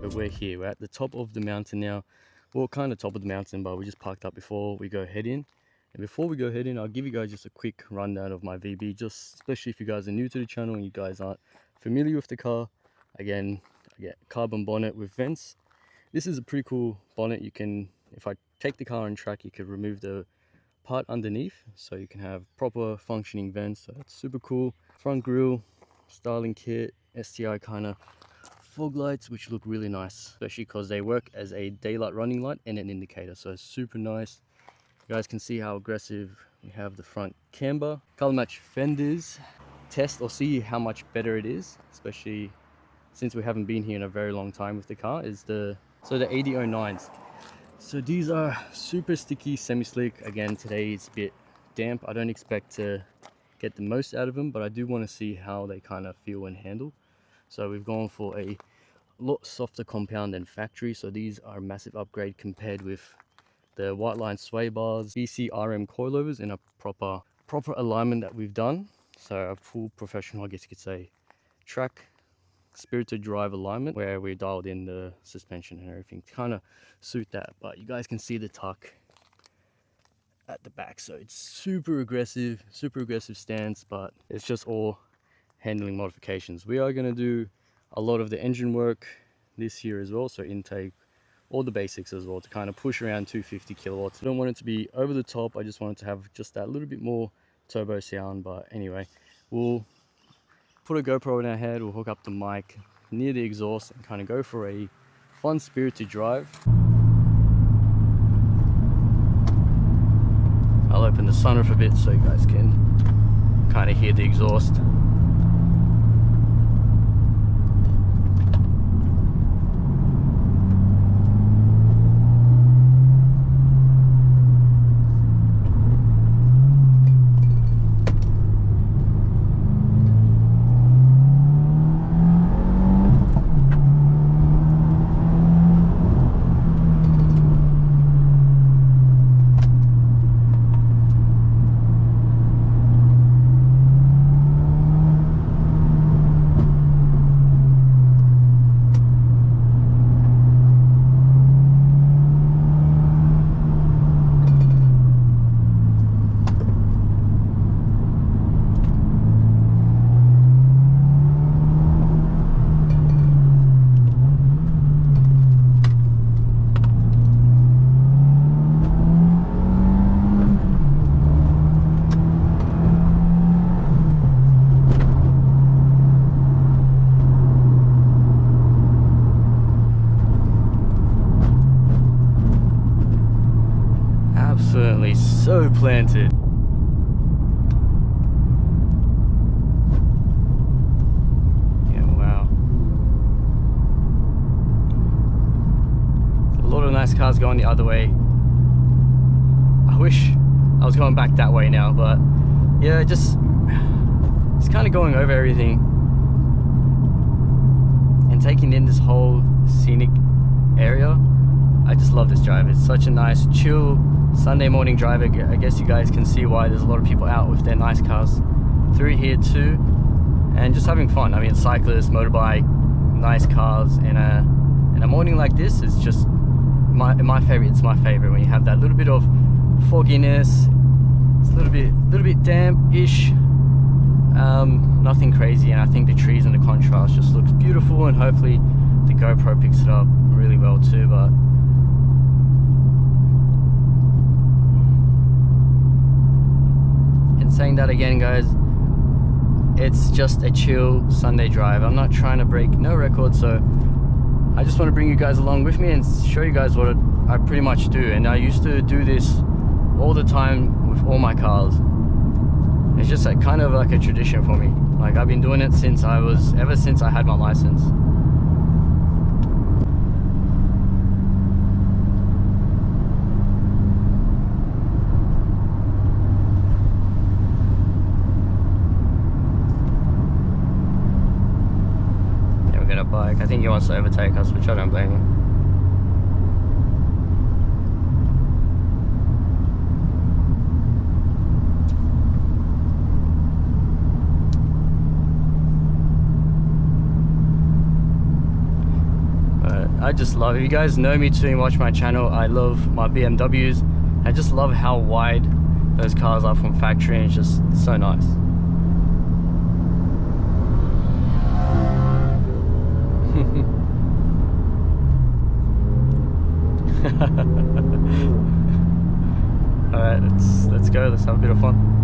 So we're here, we're at the top of the mountain now. Well, kind of top of the mountain, but we just parked up before we go head in. And before we go head in, I'll give you guys just a quick rundown of my VB, just especially if you guys are new to the channel and you guys aren't familiar with the car. Again, I get carbon bonnet with vents. This is a pretty cool bonnet. You can, if I take the car on track, you could remove the part underneath, so you can have proper functioning vents. So that's super cool. Front grille, styling kit, STI kind of fog lights, which look really nice, especially because they work as a daylight running light and an indicator, so it's super nice. You guys can see how aggressive we have the front camber. Color match fenders, test or see how much better it is, especially since we haven't been here in a very long time with the car, is the 8009s. So these are super sticky, semi-slick. Again, today it's a bit damp. I don't expect to get the most out of them, but I do want to see how they kind of feel and handle. So we've gone for a lot softer compound than factory. So these are a massive upgrade compared with the white line sway bars, BC RM coilovers in a proper alignment that we've done. So a full professional, I guess you could say, track spirited drive alignment, where we dialed in the suspension and everything to kind of suit that. But you guys can see the tuck at the back, so it's super aggressive stance, but it's just all handling modifications. We are going to do a lot of the engine work this year as well, so intake, all the basics as well, to kind of push around 250 kilowatts. I don't want it to be over the top, I just want it to have just that little bit more turbo sound. But anyway, we'll put a GoPro in our head, we'll hook up the mic near the exhaust and kind of go for a fun spirited drive. I'll open the sunroof a bit so you guys can kind of hear the exhaust. Absolutely so planted. Yeah, wow. There's a lot of nice cars going the other way. I wish I was going back that way now, but yeah, just kind of going over everything and taking in this whole scenic area. I just love this drive. It's such a nice, chill Sunday morning drive. I guess you guys can see why there's a lot of people out with their nice cars through here too, and just having fun. I mean, cyclists, motorbike, nice cars in a morning like this is just my favorite. It's my favorite when you have that little bit of fogginess. It's a little bit damp-ish. Nothing crazy, and I think the trees and the contrast just looks beautiful, and hopefully the GoPro picks it up really well too. But saying that again, guys, it's just a chill Sunday drive. I'm not trying to break no records, so I just want to bring you guys along with me and show you guys what I pretty much do. And I used to do this all the time with all my cars. It's just like kind of like a tradition for me. Like, I've been doing it ever since I had my license. Bike. I think he wants to overtake us, which I don't blame him. But I just love it. If you guys know me too and watch my channel, I love my BMWs. I just love how wide those cars are from factory, and it's just so nice. Alright, let's go, let's have a bit of fun.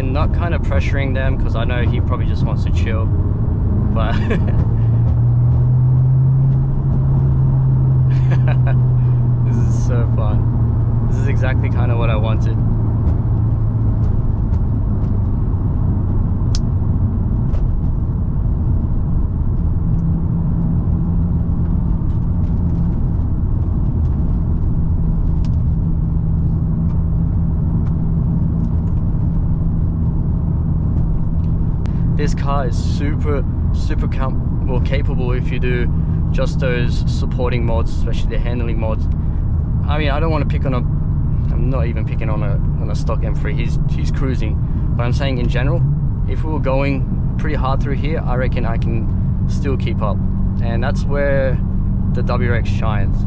Not kind of pressuring them because I know he probably just wants to chill, but this is so fun. This is exactly kind of what I wanted. This car is super capable if you do just those supporting mods, especially the handling mods. I mean, I don't want to pick on I'm not even picking on a stock M3. He's cruising, but I'm saying in general, if we were going pretty hard through here, I reckon I can still keep up, and that's where the WRX shines.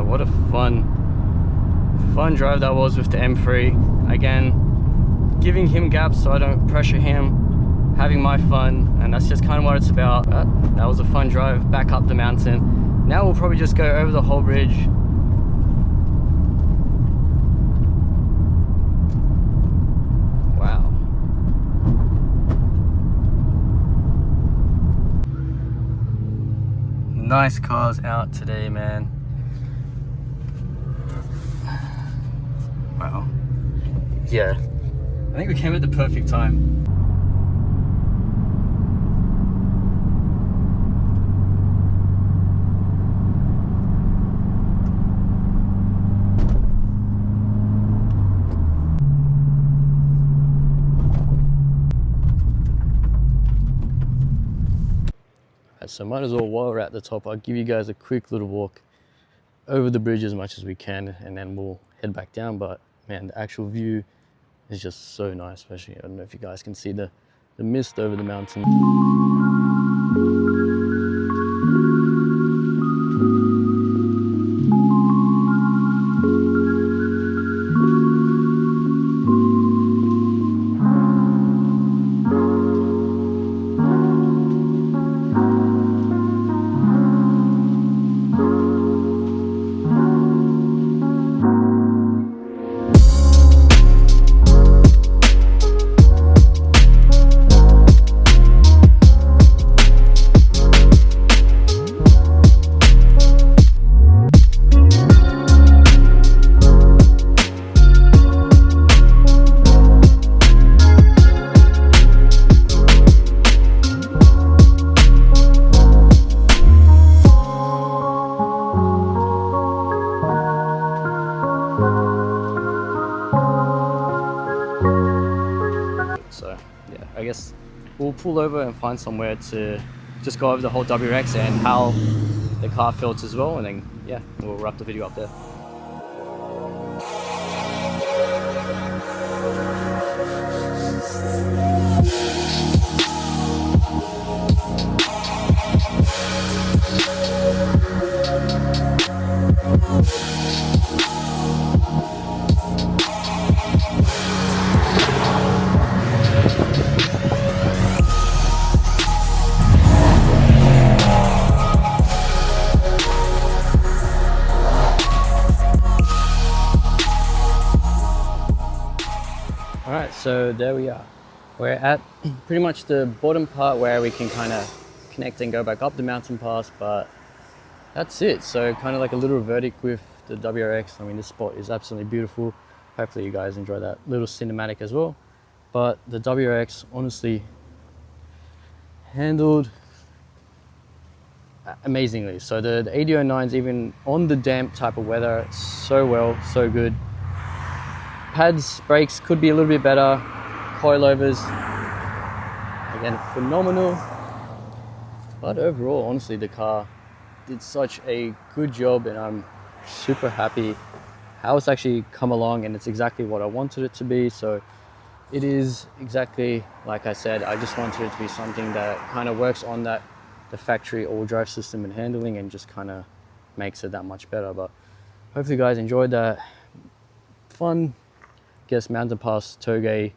What a fun drive that was with the M3. Again, giving him gaps so I don't pressure him, having my fun, and that's just kind of what it's about. That was a fun drive back up the mountain. Now we'll probably just go over the whole bridge. Wow. Nice cars out today, man. Wow. Yeah, I think we came at the perfect time. So might as well, while we're at the top, I'll give you guys a quick little walk over the bridge as much as we can, and then we'll head back down. But man, the actual view is just so nice, especially, I don't know if you guys can see the mist over the mountain. So yeah, I guess we'll pull over and find somewhere to just go over the whole WRX and how the car felt as well, and then yeah, we'll wrap the video up there. Alright, so there we are. We're at pretty much the bottom part where we can kind of connect and go back up the mountain pass, but that's it. So kind of like a little verdict with the WRX. I mean, this spot is absolutely beautiful. Hopefully you guys enjoy that little cinematic as well. But the WRX honestly handled amazingly. So the 8009s, even on the damp type of weather, so well, so good. Pads, brakes could be a little bit better. Coilovers, again, phenomenal. But overall, honestly, the car did such a good job, and I'm super happy how it's actually come along, and it's exactly what I wanted it to be. So it is exactly like I said. I just wanted it to be something that kind of works on the factory all drive system and handling, and just kind of makes it that much better. But hopefully you guys enjoyed that fun, I guess, mountain pass Touge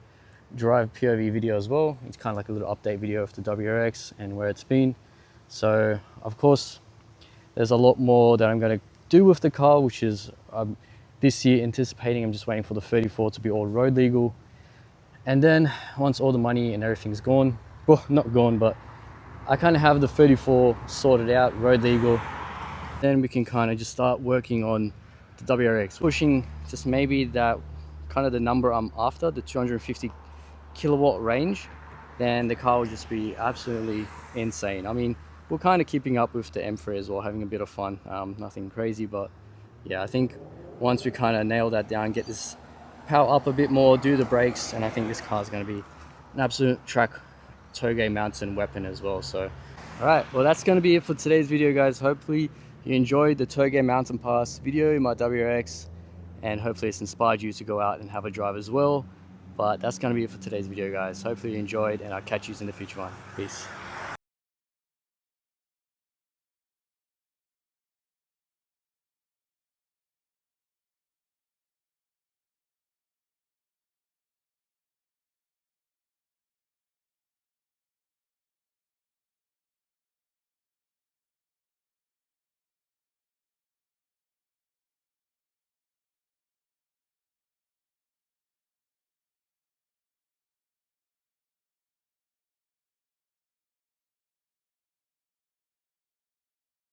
drive POV video as well. It's kind of like a little update video of the WRX and where it's been. So of course there's a lot more that I'm going to do with the car, which is this year anticipating. I'm just waiting for the 34 to be all road legal, and then once all the money and everything's gone, well, not gone, but I kind of have the 34 sorted out, road legal, then we can kind of just start working on the WRX, pushing just maybe that kind of the number I'm after, the 250 kilowatt range. Then the car will just be absolutely insane. I mean, we're kind of keeping up with the M3 as well, having a bit of fun. Nothing crazy, but yeah, I think once we kind of nail that down, get this power up a bit more, do the brakes, and I think this car is going to be an absolute track Touge mountain weapon as well. So all right, well, that's going to be it for today's video, guys. Hopefully you enjoyed the Touge mountain pass video in my WRX, and hopefully it's inspired you to go out and have a drive as well. But that's going to be it for today's video, guys. Hopefully you enjoyed, and I'll catch you in the future one. Peace.